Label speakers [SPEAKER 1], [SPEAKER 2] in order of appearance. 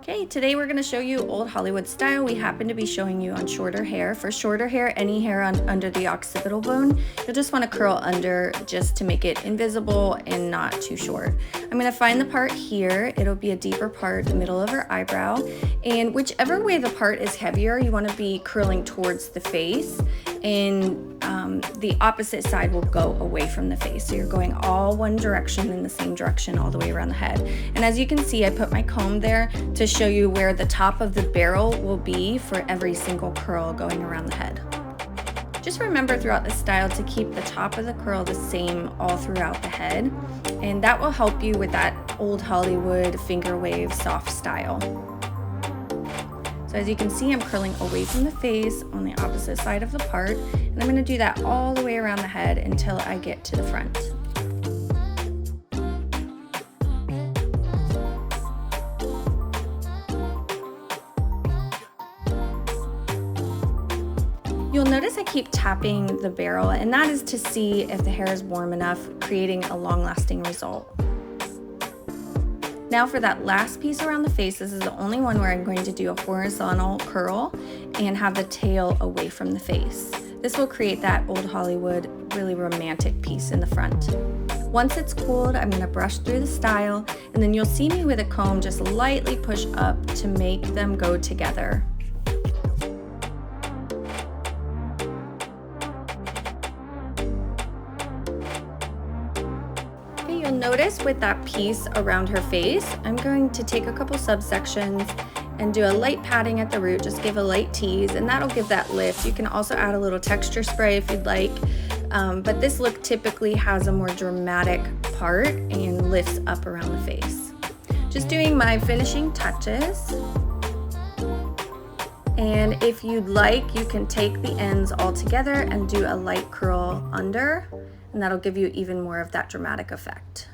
[SPEAKER 1] Okay, today we're going to show you old Hollywood style. We happen to be showing you on shorter hair. For shorter hair, any hair under the occipital bone, you'll just want to curl under just to make it invisible and not too short. I'm going to find the part here. It'll be a deeper part, the middle of her eyebrow. And whichever way the part is heavier, you want to be curling towards the face, and the opposite side will go away from the face. So you're going all one direction in the same direction all the way around the head. And as you can see, I put my comb there to show you where the top of the barrel will be for every single curl going around the head. Just remember throughout this style to keep the top of the curl the same all throughout the head, and that will help you with that old Hollywood finger wave soft style. So as you can see, I'm curling away from the face on the opposite side of the part, and I'm going to do that all the way around the head until I get to the front. You'll notice I keep tapping the barrel, and that is to see if the hair is warm enough, creating a long-lasting result. Now for that last piece around the face, this is the only one where I'm going to do a horizontal curl and have the tail away from the face. This will create that old Hollywood, really romantic piece in the front. Once it's cooled, I'm going to brush through the style, and then you'll see me with a comb just lightly push up to make them go together. You'll notice with that piece around her face, I'm going to take a couple subsections and do a light patting at the root, just give a light tease, and that'll give that lift. You can also add a little texture spray if you'd like, but this look typically has a more dramatic part and lifts up around the face. Just doing my finishing touches. And if you'd like, you can take the ends all together and do a light curl under, and that'll give you even more of that dramatic effect.